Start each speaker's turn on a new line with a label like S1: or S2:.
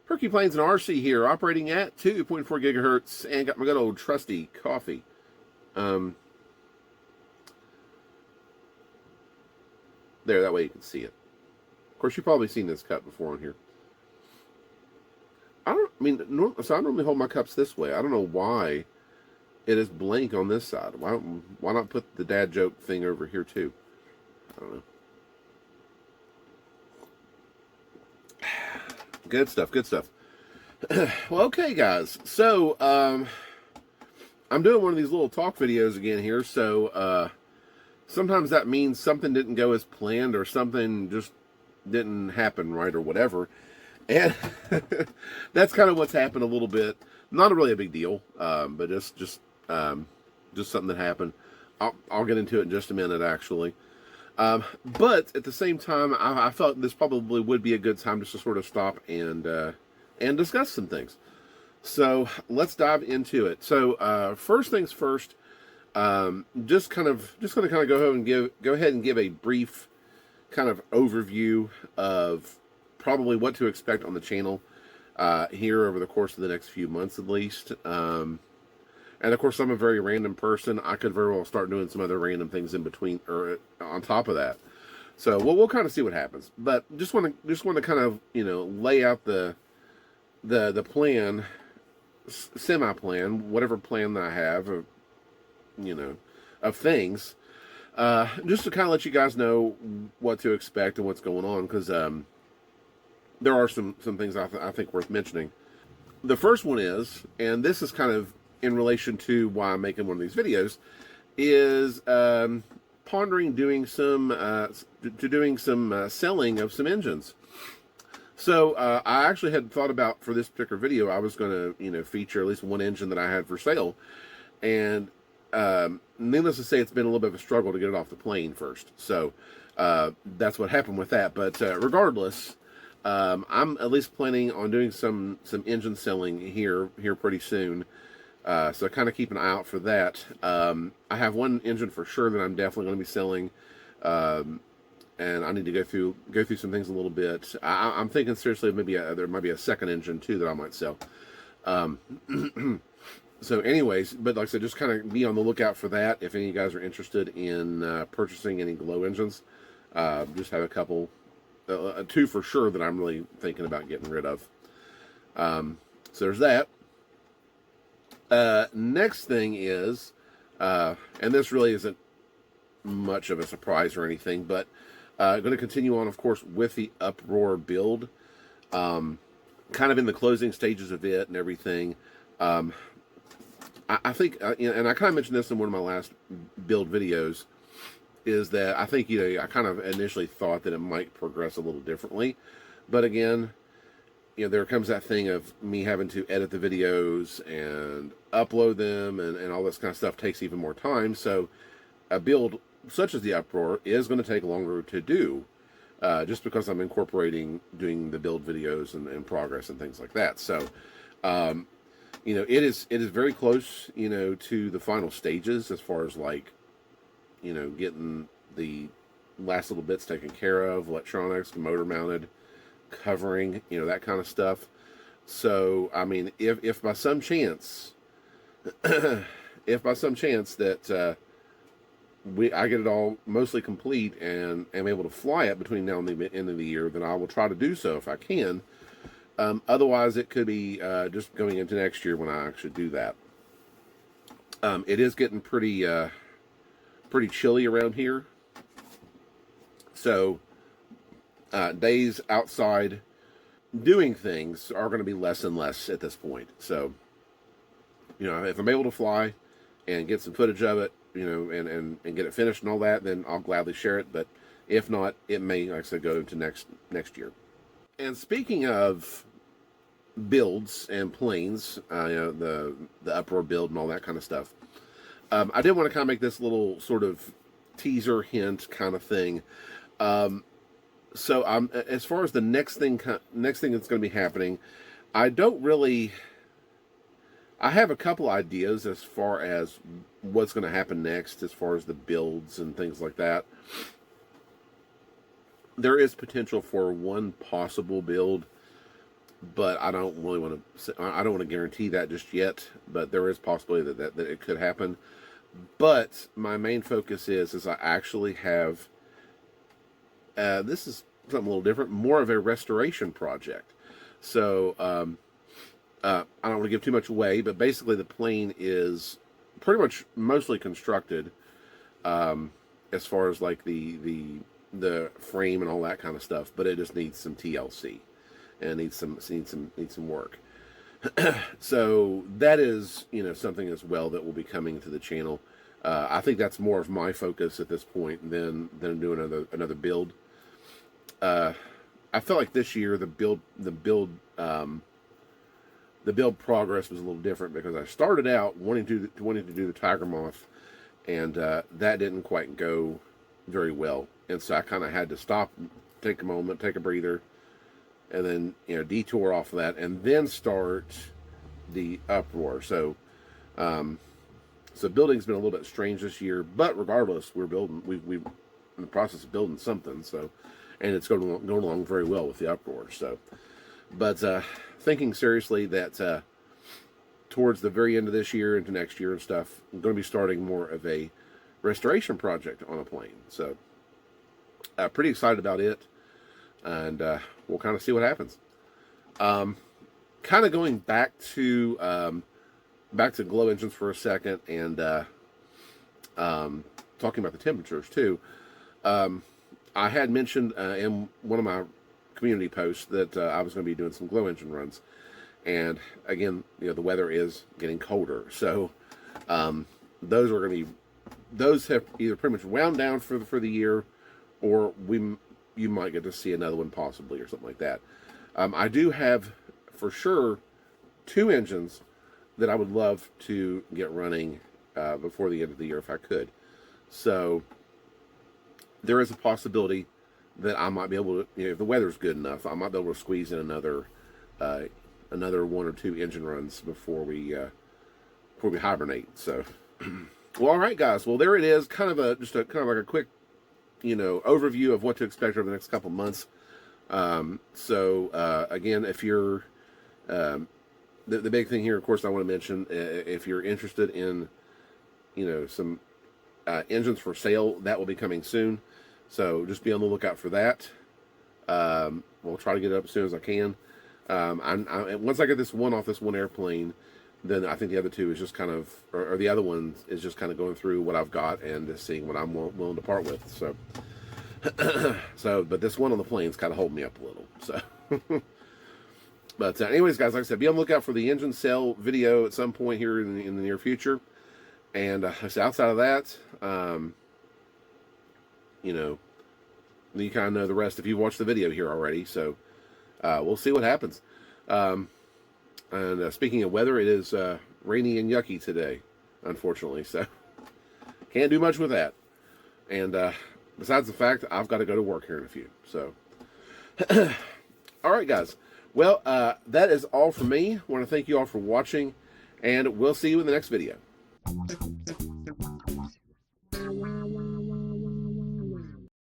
S1: PerkyPlanes and RC here, operating at 2.4 gigahertz, and got my good old trusty coffee. There, that way you can see it. Of course, you've probably seen this cup before on here. I normally hold my cups this way. I don't know why it is blank on this side. Why not put the dad joke thing over here too? I don't know. Good stuff, good stuff. Well, okay, guys. So, I'm doing one of these little talk videos again here. So, sometimes that means something didn't go as planned or something just didn't happen right or whatever. And that's kind of what's happened a little bit. Not really a big deal, but just something that happened. I'll get into it in just a minute, actually. But at the same time, I felt this probably would be a good time just to sort of stop and discuss some things. So let's dive into it. So first things first, just going to go ahead and give a brief kind of overview of probably what to expect on the channel here over the course of the next few months at least. And of course, I'm a very random person. I could very well start doing some other random things in between or on top of that. So we'll kind of see what happens. But just want to kind of lay out the plan, semi-plan, whatever plan that I have, of things, just to kind of let you guys know what to expect and what's going on, because there are some things I think worth mentioning. The first one is, and this is kind of in relation to why I'm making one of these videos, is pondering doing some selling of some engines. So I actually had thought about, for this particular video, I was going to feature at least one engine that I had for sale, and needless to say, it's been a little bit of a struggle to get it off the plane first. So that's what happened with that. But regardless, I'm at least planning on doing some engine selling here pretty soon. So kind of keep an eye out for that. I have one engine for sure that I'm definitely going to be selling, and I need to go through some things a little bit. I'm thinking seriously maybe there might be a second engine too that I might sell. So anyways, but like I said, just kind of be on the lookout for that. If any of you guys are interested in purchasing any glow engines, just have a couple, two for sure that I'm really thinking about getting rid of. So there's that. Next thing is, and this really isn't much of a surprise or anything, but going to continue on, of course, with the Uproar build. Kind of in the closing stages of it and everything. I think, and I kind of mentioned this in one of my last build videos, is that I think, I kind of initially thought that it might progress a little differently. But again, there comes that thing of me having to edit the videos and upload them, and all this kind of stuff takes even more time. So a build such as the Uproar is going to take longer to do, just because I'm doing the build videos and progress and things like that. So, it is very close, to the final stages as far as getting the last little bits taken care of, electronics, motor mounted, covering, that kind of stuff. So, I mean, if by some chance, that I get it all mostly complete and am able to fly it between now and the end of the year, then I will try to do so if I can. Otherwise, it could be just going into next year when I actually do that. It is getting pretty chilly around here, so days outside doing things are going to be less and less at this point. So, if I'm able to fly and get some footage of it, and get it finished and all that, then I'll gladly share it. But if not, it may, like I said, go into next year. And speaking of builds and planes, the Uproar build and all that kind of stuff, I did want to kind of make this little sort of teaser hint kind of thing. So as far as the next thing that's going to be happening, I have a couple ideas as far as what's going to happen next, as far as the builds and things like that. there is potential for one possible build, but I don't really want to. I don't want to guarantee that just yet. But there is possibility that it could happen. But my main focus is I actually have. This is something a little different, more of a restoration project. So I don't want to give too much away, but basically the plane is pretty much mostly constructed, as far as like the frame and all that kind of stuff. But it just needs some TLC. And needs some work. So that is, you know, something as well that will be coming to the channel. I think that's more of my focus at this point than doing another build. I felt like this year the build progress was a little different because I started out wanting to do the Tiger Moth, and that didn't quite go very well, and so I kind of had to stop, take a moment, take a breather. And then, you know, detour off of that, and then start the Uproar. So, so building's been a little bit strange this year, but regardless, we're building. We in the process of building something. So, and it's going along very well with the Uproar. So, but thinking seriously that towards the very end of this year into next year and stuff, I'm going to be starting more of a restoration project on a plane. So, pretty excited about it. And we'll kind of see what happens. Kind of going back to glow engines for a second, and talking about the temperatures too. I had mentioned in one of my community posts that I was going to be doing some glow engine runs, and again, you know, the weather is getting colder, so those have either pretty much wound down for the year, or you might get to see another one possibly, or something like that. I do have, for sure, 2 engines that I would love to get running before the end of the year if I could. So there is a possibility that I might be able to, you know, if the weather's good enough, I might be able to squeeze in another 1 or 2 engine runs before we hibernate. So, well, all right, guys. Well, there it is. Kind of like a quick, you know, overview of what to expect over the next couple months. Again, if you're the big thing here, of course, I want to mention, if you're interested in, you know, some engines for sale, that will be coming soon. So just be on the lookout for that. We'll try to get it up as soon as I can. Once I get this one off this one airplane, then I think the other 2 is just kind of, or the other one is just kind of going through what I've got and just seeing what I'm willing to part with. So, but this one on the plane's kind of holding me up a little. So, but anyways, guys, like I said, be on the lookout for the engine sale video at some point here in the near future. And outside of that, you know, you kind of know the rest if you've watched the video here already. So, we'll see what happens. And speaking of weather, it is rainy and yucky today, unfortunately. So, can't do much with that. And besides the fact that I've got to go to work here in a few. So, all right, guys. Well, that is all from me. I want to thank you all for watching, and we'll see you in the next video.